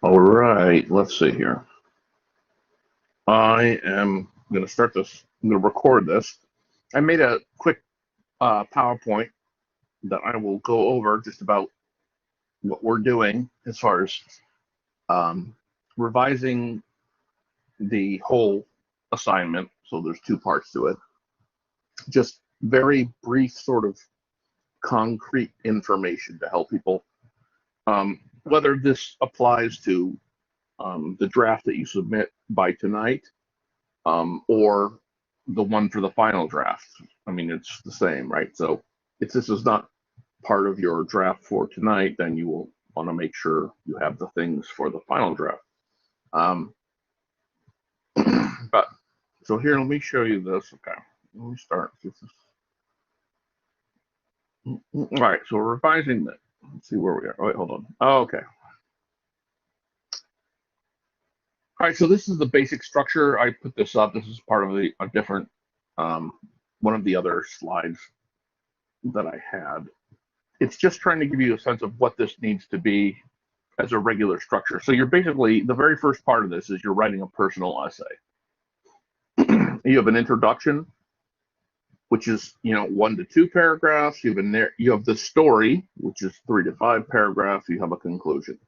All right, let's see here. I am going to start this. I'm going to record this. I made a quick PowerPoint that I will go over just about what we're doing as far as um, revising the whole assignment. So there's two parts to it. Just very brief, sort of concrete information to help people. Whether this applies to the draft that you submit by tonight or the one for the final draft. I mean, it's the same, right? So if this is not part of your draft for tonight, then you will want to make sure you have the things for the final draft. But so here, let me show you this. Okay, let me start. All right, so we're revising that. Let's see where we are. Oh, wait, hold on. Oh, okay. All right, so this is the basic structure. I put this up. This is part of a different, one of the other slides that I had. It's just trying to give you a sense of what this needs to be as a regular structure. So you're basically, the very first part of this is you're writing a personal essay. You have an introduction, which is 1 to 2 paragraphs. You have the story, which is 3 to 5 paragraphs. You have a conclusion.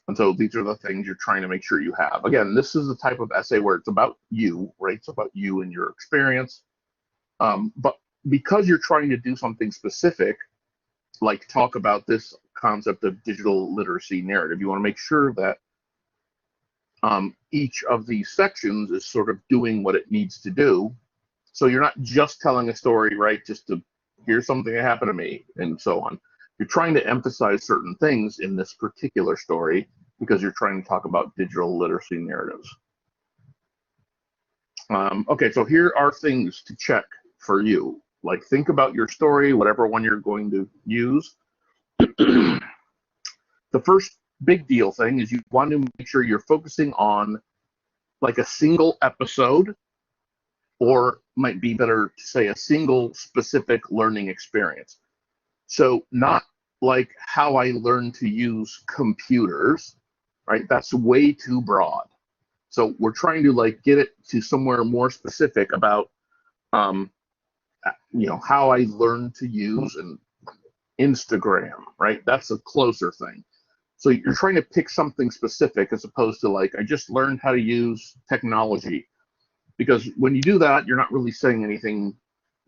And so these are the things you're trying to make sure you have. Again, this is the type of essay where it's about you, right? It's about you and your experience. But because you're trying to do something specific, like talk about this concept of digital literacy narrative, you want to make sure that each of these sections is sort of doing what it needs to do. So you're not just telling a story, right? Just to here's something that happened to me and so on. You're trying to emphasize certain things in this particular story because you're trying to talk about digital literacy narratives. Okay, so here are things to check for you. Like think about your story, whatever one you're going to use. The first big deal thing is you want to make sure you're focusing on like a single episode, or might be better to say a single specific learning experience. So not like how I learned to use computers, right? That's way too broad. So we're trying to like get it to somewhere more specific about, how I learned to use an Instagram, right? That's a closer thing. So you're trying to pick something specific as opposed to like, I just learned how to use technology. Because when you do that, you're not really saying anything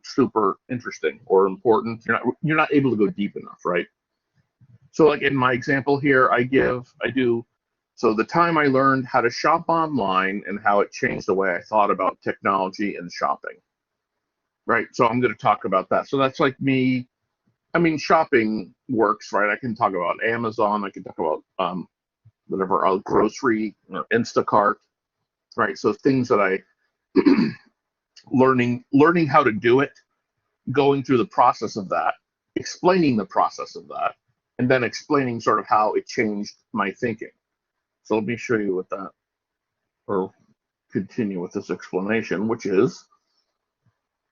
super interesting or important. You're not able to go deep enough, right? So like in my example here, so the time I learned how to shop online and how it changed the way I thought about technology and shopping, right? So I'm going to talk about that. So that's like me. I mean, shopping works, right? I can talk about Amazon. I can talk about whatever, grocery, Instacart, right? So things that I learning how to do it, going through the process of that, explaining the process of that, and then explaining sort of how it changed my thinking. So let me show you with that, or continue with this explanation, which is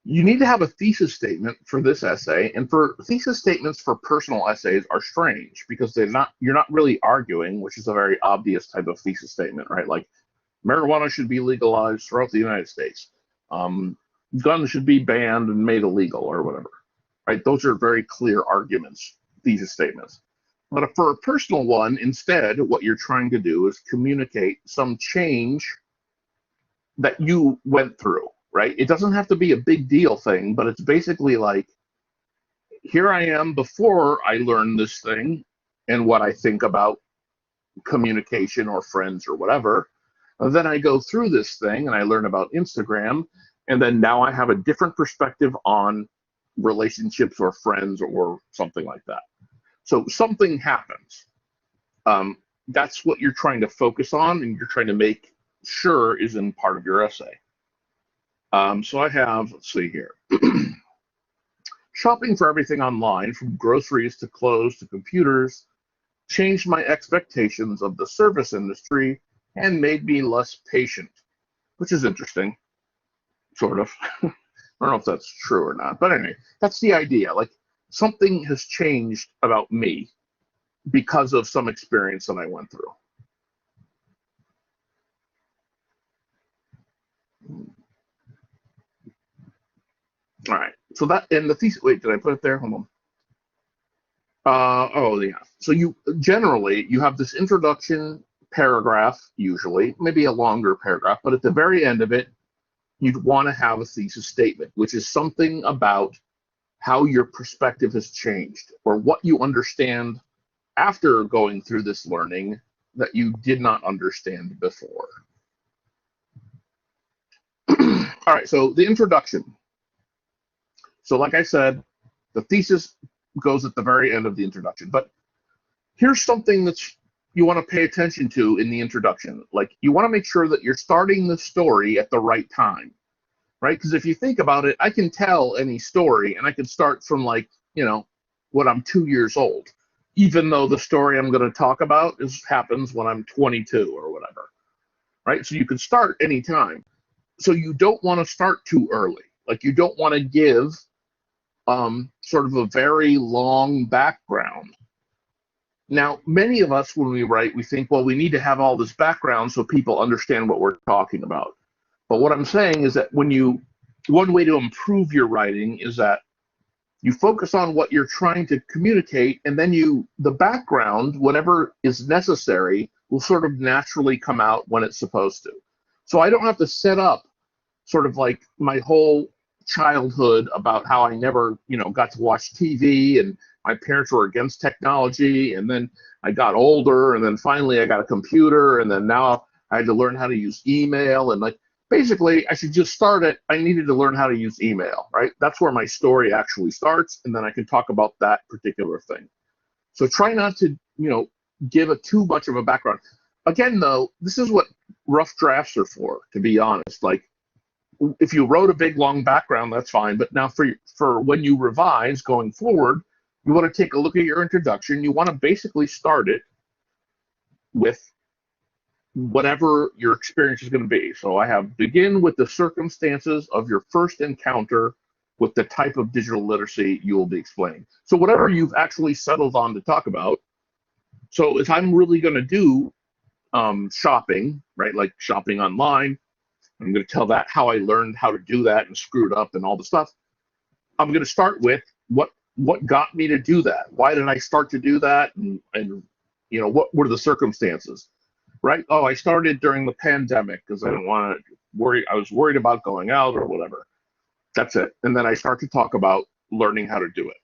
you need to have a thesis statement for this essay. And for thesis statements for personal essays are strange because you're not really arguing, which is a very obvious type of thesis statement, right? Like marijuana should be legalized throughout the United States. Guns should be banned and made illegal or whatever, right? Those are very clear arguments, thesis statements. But for a personal one, instead, what you're trying to do is communicate some change that you went through, right? It doesn't have to be a big deal thing, but it's basically like, here I am before I learned this thing and what I think about communication or friends or whatever. And then I go through this thing and I learn about Instagram, and then now I have a different perspective on relationships or friends or something like that. So something happens. That's what you're trying to focus on and you're trying to make sure is in part of your essay. So I have, let's see here. Shopping for everything online, from groceries to clothes to computers, changed my expectations of the service industry and made me less patient, which is interesting, sort of. I don't know if that's true or not, but anyway, that's the idea. Like something has changed about me because of some experience that I went through. All right. So that in the thesis. Wait, did I put it there? Hold on. Oh yeah. So you have this introduction paragraph, usually, maybe a longer paragraph, but at the very end of it, you'd want to have a thesis statement, which is something about how your perspective has changed or what you understand after going through this learning that you did not understand before. All right, so the introduction. So like I said, the thesis goes at the very end of the introduction. But here's something that's you want to pay attention to in the introduction. Like you want to make sure that you're starting the story at the right time, right? Because if you think about it, I can tell any story and I can start from like, when I'm 2 years old, even though the story I'm going to talk about happens when I'm 22 or whatever, right? So you can start anytime. So you don't want to start too early. Like you don't want to give sort of a very long background. Now, many of us, when we write, we think, well, we need to have all this background so people understand what we're talking about. But what I'm saying is that one way to improve your writing is that you focus on what you're trying to communicate, and then the background, whatever is necessary, will sort of naturally come out when it's supposed to. So I don't have to set up sort of like my whole childhood about how I never, got to watch TV and my parents were against technology, and then I got older, and then finally I got a computer, and then now I had to learn how to use email, and like basically I should just start it. I needed to learn how to use email, right? That's where my story actually starts, and then I can talk about that particular thing. So try not to, give it too much of a background. Again, though, this is what rough drafts are for, to be honest. Like if you wrote a big long background, that's fine. But now for when you revise going forward, you want to take a look at your introduction. You want to basically start it with whatever your experience is going to be. So I have begin with the circumstances of your first encounter with the type of digital literacy you will be explaining. So whatever you've actually settled on to talk about. So if I'm really going to do shopping, right, like shopping online, I'm going to tell that how I learned how to do that and screwed up and all the stuff. I'm going to start with what got me to do that. Why did I start to do that? And what were the circumstances, right? Oh, I started during the pandemic because I didn't want to worry. I was worried about going out or whatever. That's it. And then I start to talk about learning how to do it.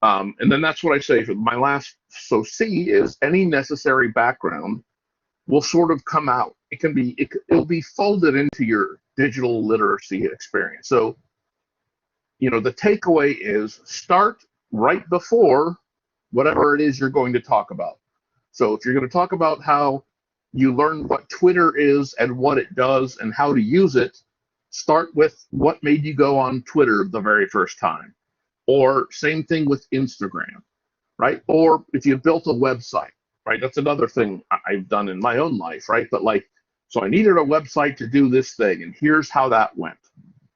And then that's what I say for my last. So C is any necessary background will sort of come out. It'll be folded into your digital literacy experience. So, the takeaway is start right before whatever it is you're going to talk about. So if you're going to talk about how you learn what Twitter is and what it does and how to use it, start with what made you go on Twitter the very first time. Or same thing with Instagram, right? Or if you built a website, right? That's another thing I've done in my own life, right? But so I needed a website to do this thing, and here's how that went,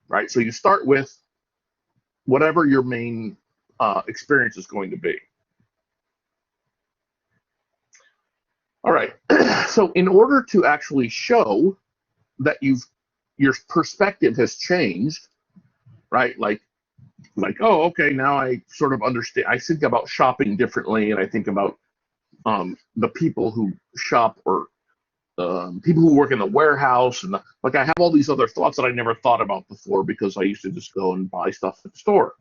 right? So you start with whatever your main experience is going to be. All right. So in order to actually show that your perspective has changed, right? Like, oh, okay, now I sort of understand. I think about shopping differently, and I think about the people who shop or people who work in the warehouse, and I have all these other thoughts that I never thought about before because I used to just go and buy stuff at the store.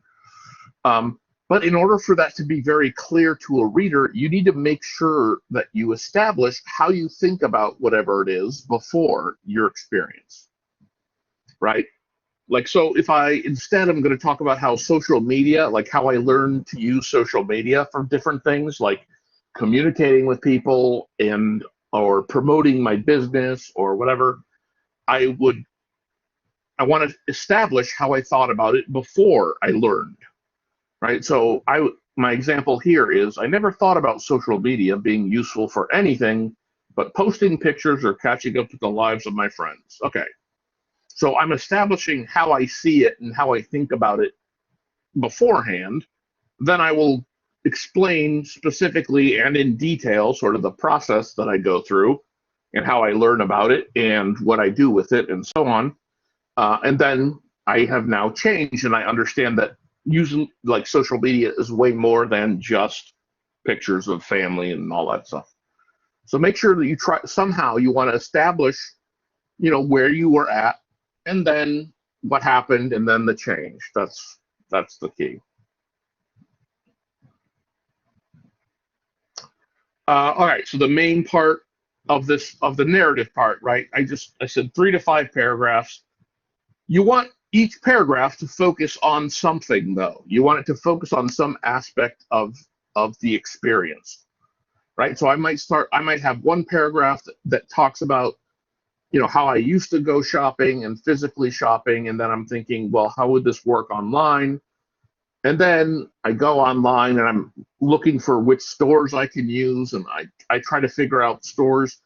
But in order for that to be very clear to a reader, you need to make sure that you establish how you think about whatever it is before your experience, right? So if instead I'm going to talk about how social media, like how I learned to use social media for different things, like communicating with people or promoting my business or whatever, I want to establish how I thought about it before I learned, right? So my example here is I never thought about social media being useful for anything but posting pictures or catching up with the lives of my friends. Okay. So I'm establishing how I see it and how I think about it beforehand. Then I will explain specifically and in detail sort of the process that I go through and how I learn about it and what I do with it and so on. And then I have now changed, and I understand that using like social media is way more than just pictures of family and all that stuff. So make sure that you try somehow you want to establish, where you were at, and then what happened, and then the change. That's the key. All right, so the main part of the narrative part, right? I said 3 to 5 paragraphs. You want each paragraph to focus on something, though. You want it to focus on some aspect of the experience, right? So I might have one paragraph that talks about, how I used to go shopping and physically shopping, and then I'm thinking, well, how would this work online? And then I go online and I'm looking for which stores I can use, and I try to figure out stores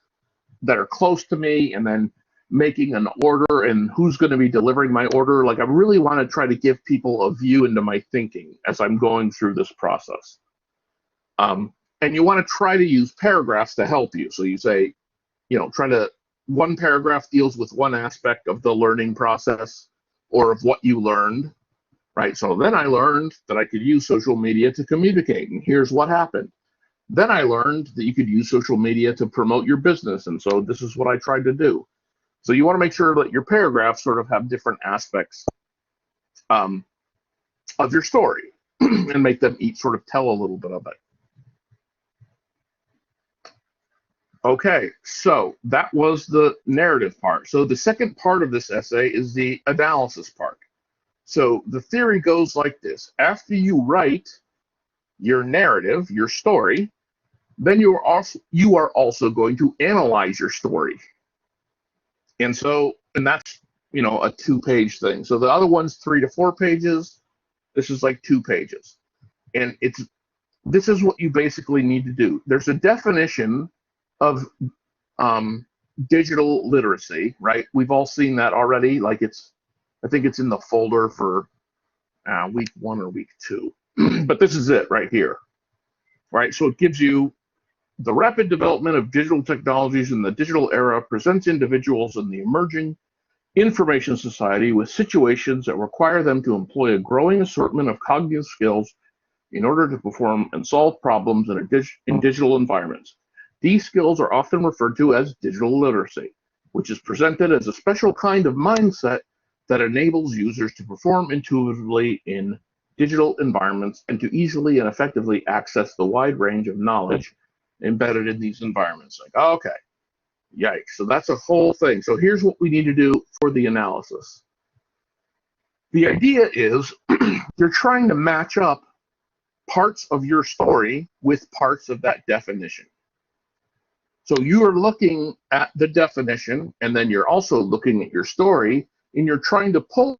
that are close to me, and then making an order and who's going to be delivering my order. Like, I really want to try to give people a view into my thinking as I'm going through this process. And you want to try to use paragraphs to help you. So you say, one paragraph deals with one aspect of the learning process or of what you learned, right? So then I learned that I could use social media to communicate, and here's what happened. Then I learned that you could use social media to promote your business, and so this is what I tried to do. So you want to make sure that your paragraphs sort of have different aspects of your story and make them each sort of tell a little bit of it. Okay, so that was the narrative part. So the second part of this essay is the analysis part. So the theory goes like this. After you write your narrative, your story, then you are also going to analyze your story. And that's, a 2-page thing. So the other one's 3 to 4 pages. This is like 2 pages. And this is what you basically need to do. There's a definition of digital literacy, right? We've all seen that already. Like I think it's in the folder for week 1 or week 2. But this is it right here, right? So it gives you the rapid development of digital technologies in the digital era presents individuals in the emerging information society with situations that require them to employ a growing assortment of cognitive skills in order to perform and solve problems in digital environments. These skills are often referred to as digital literacy, which is presented as a special kind of mindset that enables users to perform intuitively in digital environments and to easily and effectively access the wide range of knowledge embedded in these environments. Like, okay, yikes. So that's a whole thing. So here's what we need to do for the analysis. The idea is you're trying to match up parts of your story with parts of that definition. So you are looking at the definition, and then you're also looking at your story, and you're trying to pull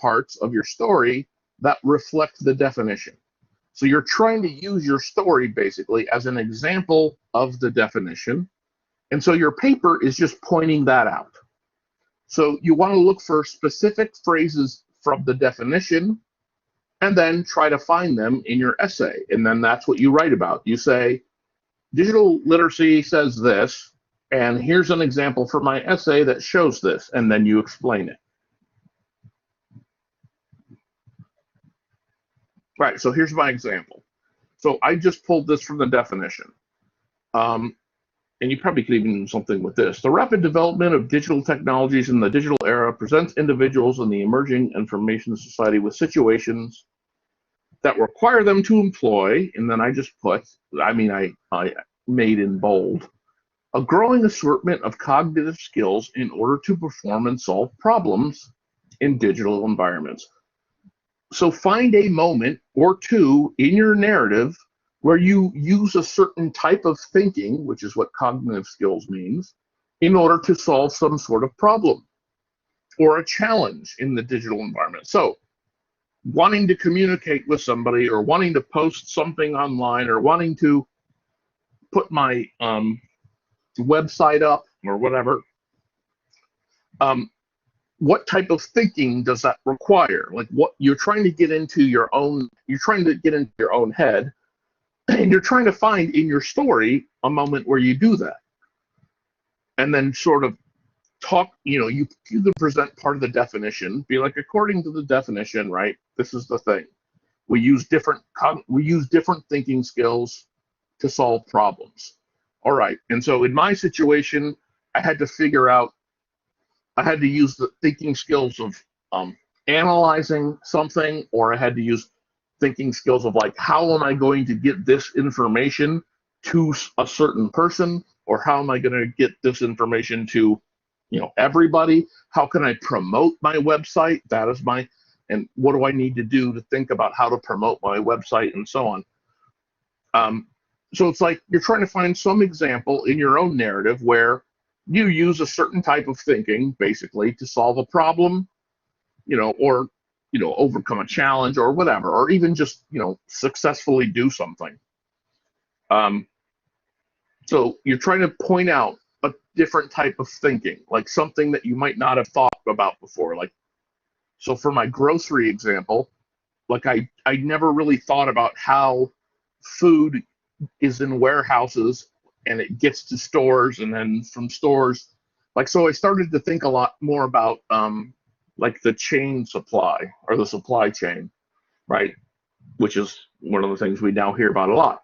parts of your story that reflect the definition. So you're trying to use your story basically as an example of the definition. And so your paper is just pointing that out. So you want to look for specific phrases from the definition and then try to find them in your essay. And then that's what you write about. You say, digital literacy says this, and here's an example for my essay that shows this, and then you explain it. Right, so here's my example. So I just pulled this from the definition. And you probably could even do something with this. The rapid development of digital technologies in the digital era presents individuals in the emerging information society with situations that require them to employ, and then I just put, I made in bold, a growing assortment of cognitive skills in order to perform and solve problems in digital environments. So find a moment or two in your narrative where you use a certain type of thinking, which is what cognitive skills means, in order to solve some sort of problem or a challenge in the digital environment. So wanting to communicate with somebody, or wanting to post something online, or wanting to put my website up or whatever, what type of thinking does that require? Like, what you're trying to get into your own head, and you're trying to find in your story a moment where you do that, and then sort of talk, you can present part of the definition, be like, according to the definition, right, this is the thing. We use different thinking skills to solve problems. All right. And so in my situation, I had to use the thinking skills of analyzing something, or I had to use thinking skills of like, how am I going to get this information to a certain person, or how am I going to get this information to, everybody? How can I promote my website? And what do I need to do to think about how to promote my website, and so on. So it's like you're trying to find some example in your own narrative where you use a certain type of thinking, basically, to solve a problem, or overcome a challenge or whatever, or even just successfully do something. So you're trying to point out a different type of thinking, like something that you might not have thought about before. Like, so for my grocery example, like I never really thought about how food is in warehouses and it gets to stores, and then from stores, so I started to think a lot more about like the chain supply, or the supply chain, right? Which is one of the things we now hear about a lot.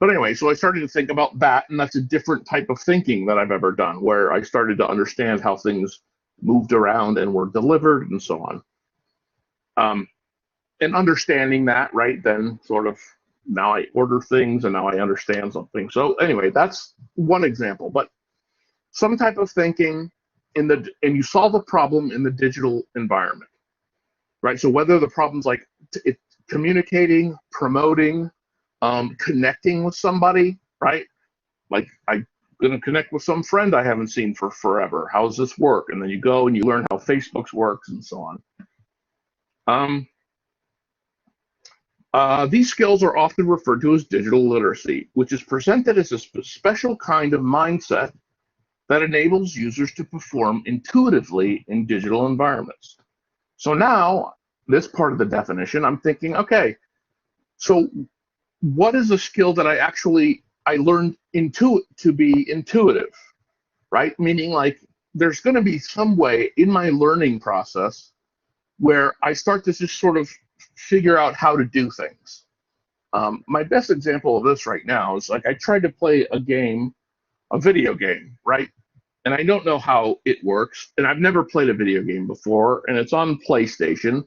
But anyway, so I started to think about that, and that's a different type of thinking that I've ever done, where I started to understand how things moved around and were delivered and so on. And understanding that, right, then sort of now I order things and now I understand something. So anyway, that's one example. But some type of thinking and you solve a problem in the digital environment, right? So whether the problem's like communicating, promoting, connecting with somebody, right? Like I'm going to connect with some friend I haven't seen for forever. How does this work? And then you go and you learn how Facebook works and so on. These skills are often referred to as digital literacy, which is presented as a special kind of mindset that enables users to perform intuitively in digital environments. So now, this part of the definition, I'm thinking, okay, so what is a skill that I learned to be intuitive, right? Meaning, like, there's going to be some way in my learning process where I start to just sort of figure out how to do things. My best example of this right now is, like, I tried to play a video game, right? And I don't know how it works, and I've never played a video game before, and it's on PlayStation,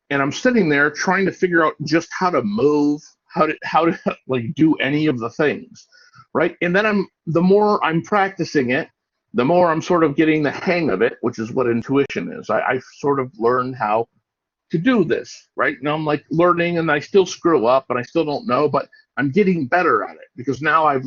and I'm sitting there trying to figure out just how to move, how to like do any of the things, right? And then the more I'm practicing it, the more I'm sort of getting the hang of it, which is what intuition is. I've sort of learned how to do this, right? Now I'm like learning, and I still screw up, and I still don't know, but I'm getting better at it because now I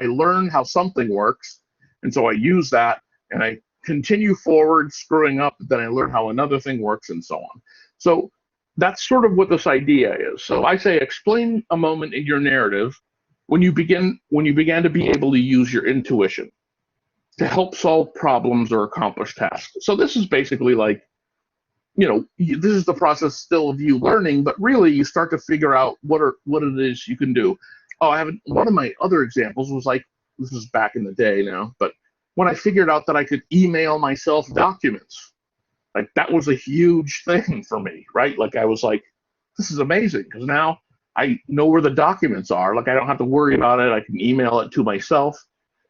learned how something works, and so I use that, and I continue forward screwing up, but then I learn how another thing works, and so on. So that's sort of what this idea is. So I say, explain a moment in your narrative when you began to be able to use your intuition to help solve problems or accomplish tasks. So this is basically like, this is the process still of you learning, but really you start to figure out what it is you can do. One of my other examples was like, this is back in the day now, but when I figured out that I could email myself documents, like that was a huge thing for me, right? Like I was like, this is amazing because now I know where the documents are. Like I don't have to worry about it. I can email it to myself,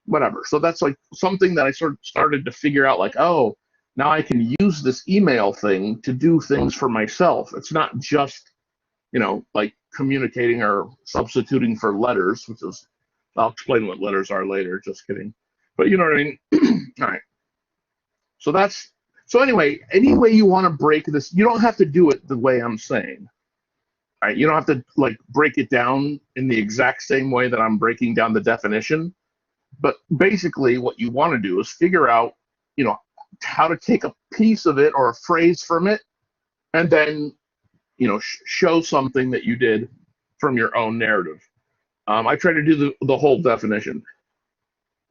whatever. So that's like something that I sort of started to figure out, like, oh, now I can use this email thing to do things for myself. It's not just, like communicating or substituting for letters, which is, I'll explain what letters are later, just kidding. But you know what I mean? All right. So anyway, any way you want to break this, you don't have to do it the way I'm saying. All right. You don't have to like break it down in the exact same way that I'm breaking down the definition. But basically what you want to do is figure out, how to take a piece of it or a phrase from it, and then, show something that you did from your own narrative. I try to do the whole definition.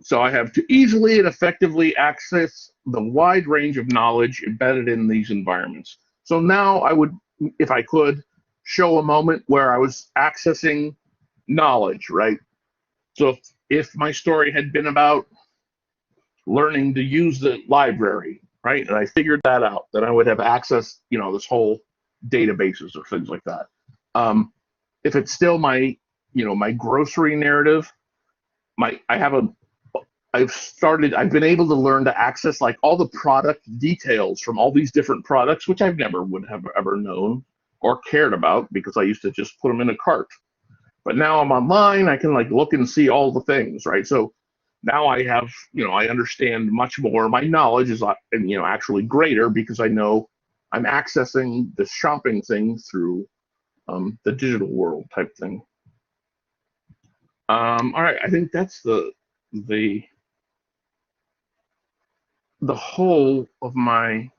So I have to easily and effectively access the wide range of knowledge embedded in these environments. So now I would, if I could, show a moment where I was accessing knowledge, right? So if my story had been about, learning to use the library, right? And I figured that out, that I would have access, this whole databases or things like that. If it's still my, my grocery narrative, I've been able to learn to access like all the product details from all these different products, which I've never would have ever known or cared about because I used to just put them in a cart. But now I'm online, I can like look and see all the things, right? So now I have, I understand much more. My knowledge is, actually greater because I know I'm accessing the shopping thing through the digital world type thing. All right, I think that's the whole of my